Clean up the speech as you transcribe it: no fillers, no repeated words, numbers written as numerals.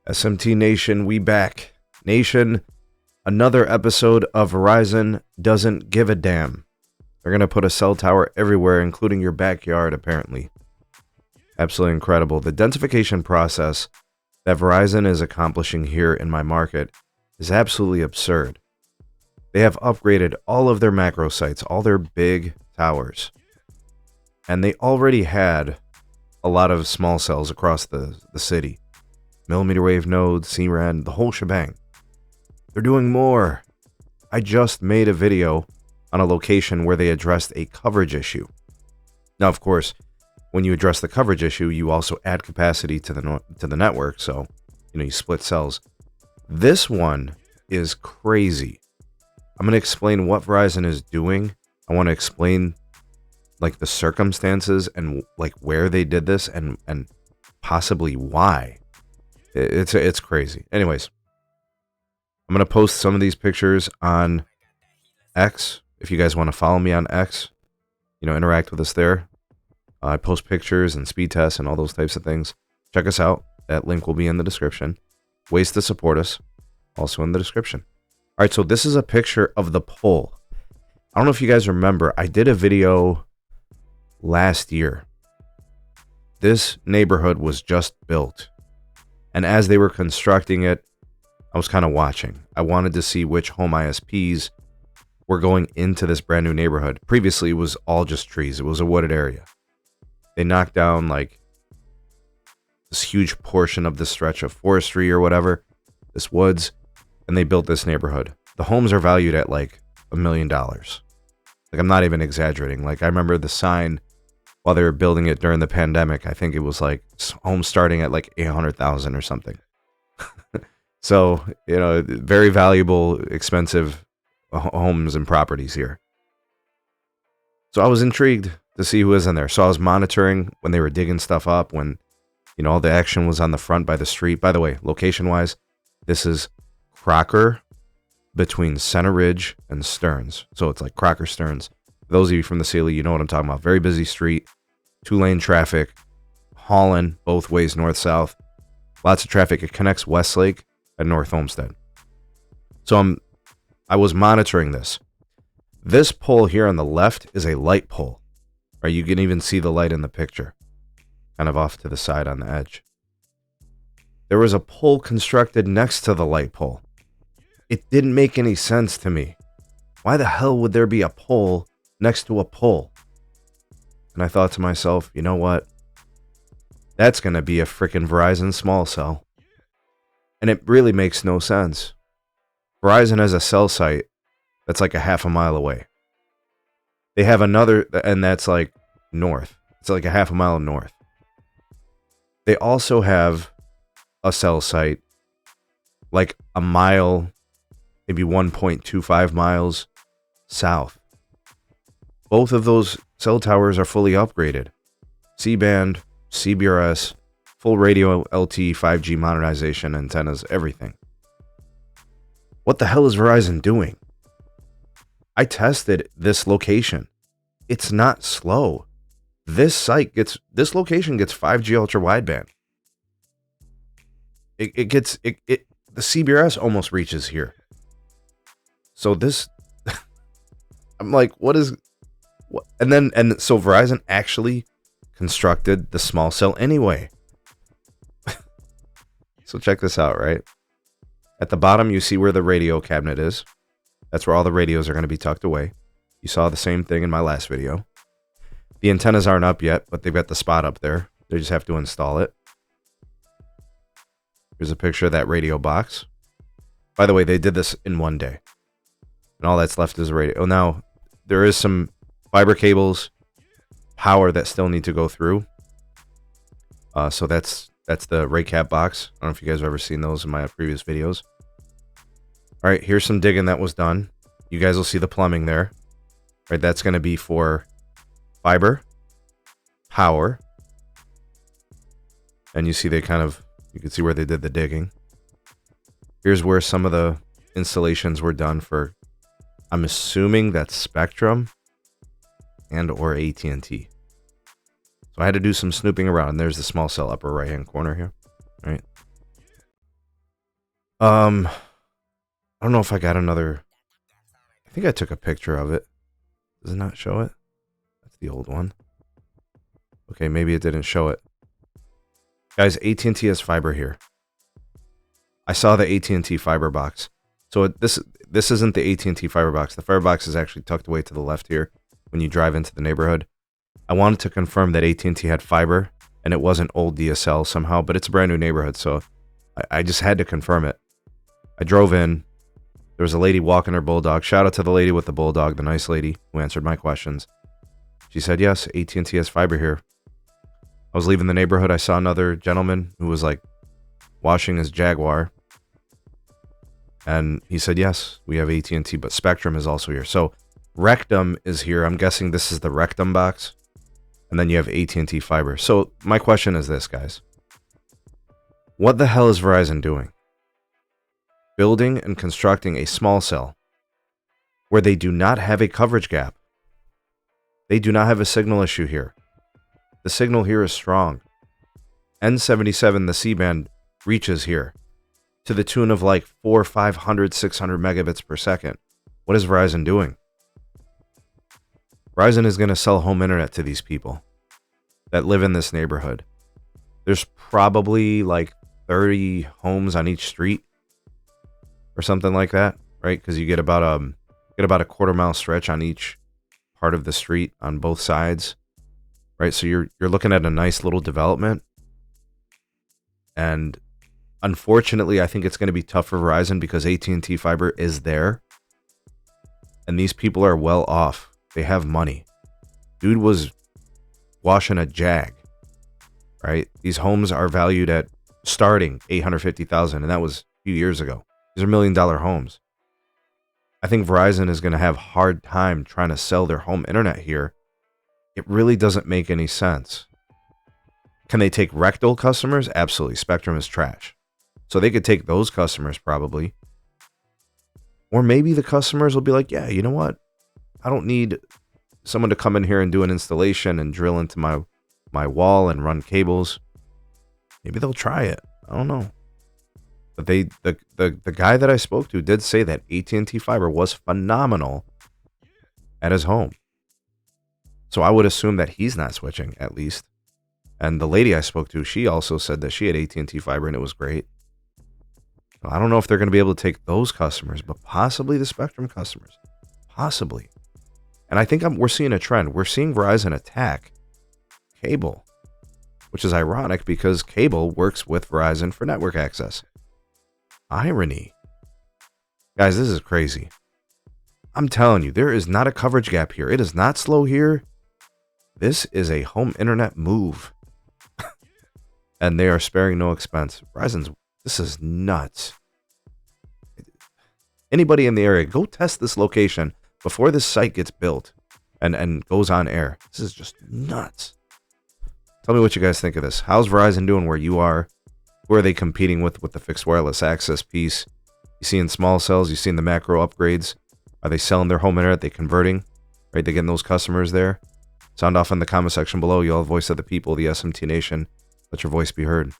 SMT Nation, we back. Nation, another episode of Verizon Doesn't Give a Damn. They're going to put a cell tower everywhere, including your backyard, apparently. Absolutely incredible. The densification process that Verizon is accomplishing here in my market is absolutely absurd. They have upgraded all of their macro sites, all their big towers. And they already had a lot of small cells across the city. mmWave nodes, CRAN, the whole shebang. They're doing more. I just made a video on a location where they addressed a coverage issue. Now, of course, when you address the coverage issue, you also add capacity to the network, so you split cells. This one is crazy. I'm going to explain what Verizon is doing. I want to explain the circumstances and where they did this and possibly why. It's crazy. Anyways, I'm going to post some of these pictures on X. If you guys want to follow me on X, interact with us there. I post pictures and speed tests and all those types of things. Check us out. That link will be in the description. Ways to support us, also in the description. All right, so this is a picture of the pole. I don't know if you guys remember, I did a video last year. This neighborhood was just built. And as they were constructing it, I was kind of watching. I wanted to see which home ISPs were going into this brand new neighborhood. Previously, it was all just trees. It was a wooded area. They knocked down this huge portion of the stretch of forestry or whatever, this woods, and they built this neighborhood. The homes are valued at $1 million. I'm not even exaggerating. I remember the sign while they were building it during the pandemic. I think it was homes starting at $800,000 or something. So, very valuable, expensive homes and properties here. So I was intrigued to see who was in there. So I was monitoring when they were digging stuff up, when, all the action was on the front by the street. By the way, location-wise, this is Crocker between Center Ridge and Stearns. So it's Crocker Stearns. For those of you from the city, you know what I'm talking about. Very busy street, 2-lane traffic, hauling both ways, north-south. Lots of traffic. It connects Westlake and North Homestead. So I was monitoring this. This pole here on the left is a light pole. Right, you can even see the light in the picture, kind of off to the side on the edge. There was a pole constructed next to the light pole. It didn't make any sense to me. Why the hell would there be a pole next to a pole? And I thought to myself, you know what? That's going to be a freaking Verizon small cell. And it really makes no sense. Verizon has a cell site that's a half a mile away. They have another, and that's north. It's a half a mile north. They also have a cell site a mile, maybe 1.25 miles south. Both of those cell towers are fully upgraded. C-band, CBRS, full radio LTE 5G modernization, antennas, everything. What the hell is Verizon doing? I tested this location. It's not slow. This location gets 5G Ultrawide. The CBRS almost reaches here. So this, I'm what is, what? And so Verizon actually constructed the small cell anyway. So check this out, right? At the bottom, you see where the radio cabinet is. That's where all the radios are going to be tucked away. You saw the same thing in my last video. The antennas aren't up yet, but they've got the spot up there. They just have to install it. Here's a picture of that radio box. By the way, they did this in one day. And all that's left is a radio. Oh, now, there is some fiber cables, power that still need to go through. So that's the rate cap box. I don't know if you guys have ever seen those in my previous videos. All right, here's some digging that was done. You guys will see the plumbing there. Right, that's going to be for fiber, power, and you see you can see where they did the digging. Here's where some of the installations were done for, I'm assuming that's Spectrum and or AT&T. So I had to do some snooping around. There's the small cell upper right hand corner here. All right. I don't know if I got another. I think I took a picture of it. Does it not show it? That's the old one. Okay, maybe it didn't show it. Guys, AT&T has fiber here. I saw the AT&T fiber box. So this isn't the AT&T fiber box. The fiber box is actually tucked away to the left here when you drive into the neighborhood. I wanted to confirm that AT&T had fiber and it wasn't old DSL somehow, but it's a brand new neighborhood, so I just had to confirm it. I drove in. There was a lady walking her bulldog. Shout out to the lady with the bulldog, the nice lady who answered my questions. She said, yes, AT&T has fiber here. I was leaving the neighborhood. I saw another gentleman who was like washing his Jaguar. And he said, yes, we have AT&T, but Spectrum is also here. So Rectum is here. I'm guessing this is the Rectum box. And then you have AT&T fiber. So my question is this, guys. What the hell is Verizon doing? Building and constructing a small cell where they do not have a coverage gap. They do not have a signal issue here. The signal here is strong. N77, the C-band, reaches here to the tune of like 400, 500, 600 megabits per second. What is Verizon doing? Verizon is going to sell home internet to these people that live in this neighborhood. There's probably like 30 homes on each street or something like that, right? Because you get about a quarter-mile stretch on each part of the street on both sides. Right, so you're looking at a nice little development, and unfortunately, I think it's going to be tough for Verizon because AT&T fiber is there, and these people are well off. They have money. Dude was washing a Jag, right? These homes are valued at starting $850,000, and that was a few years ago. These are $1 million homes. I think Verizon is going to have a hard time trying to sell their home internet here. It really doesn't make any sense. Can they take rectal customers? Absolutely. Spectrum is trash. So they could take those customers probably. Or maybe the customers will be like, yeah, you know what? I don't need someone to come in here and do an installation and drill into my wall and run cables. Maybe they'll try it. I don't know. But the guy that I spoke to did say that AT&T fiber was phenomenal at his home. So I would assume that he's not switching, at least. And the lady I spoke to, she also said that she had AT&T fiber and it was great. So I don't know if they're going to be able to take those customers, but possibly the Spectrum customers. Possibly. And I think we're seeing a trend. We're seeing Verizon attack cable, which is ironic because cable works with Verizon for network access. Irony. Guys, this is crazy. I'm telling you, there is not a coverage gap here. It is not slow here. This is a home internet move. And they are sparing no expense. This is nuts. Anybody in the area, go test this location before this site gets built and goes on air. This is just nuts. Tell me what you guys think of this. How's Verizon doing where you are? Who are they competing with the fixed wireless access piece? You seeing small cells? You seeing the macro upgrades? Are they selling their home internet? Are they converting? Right, they getting those customers there? Sound off in the comment section below. Y'all, voice of the people, the SMT Nation. Let your voice be heard.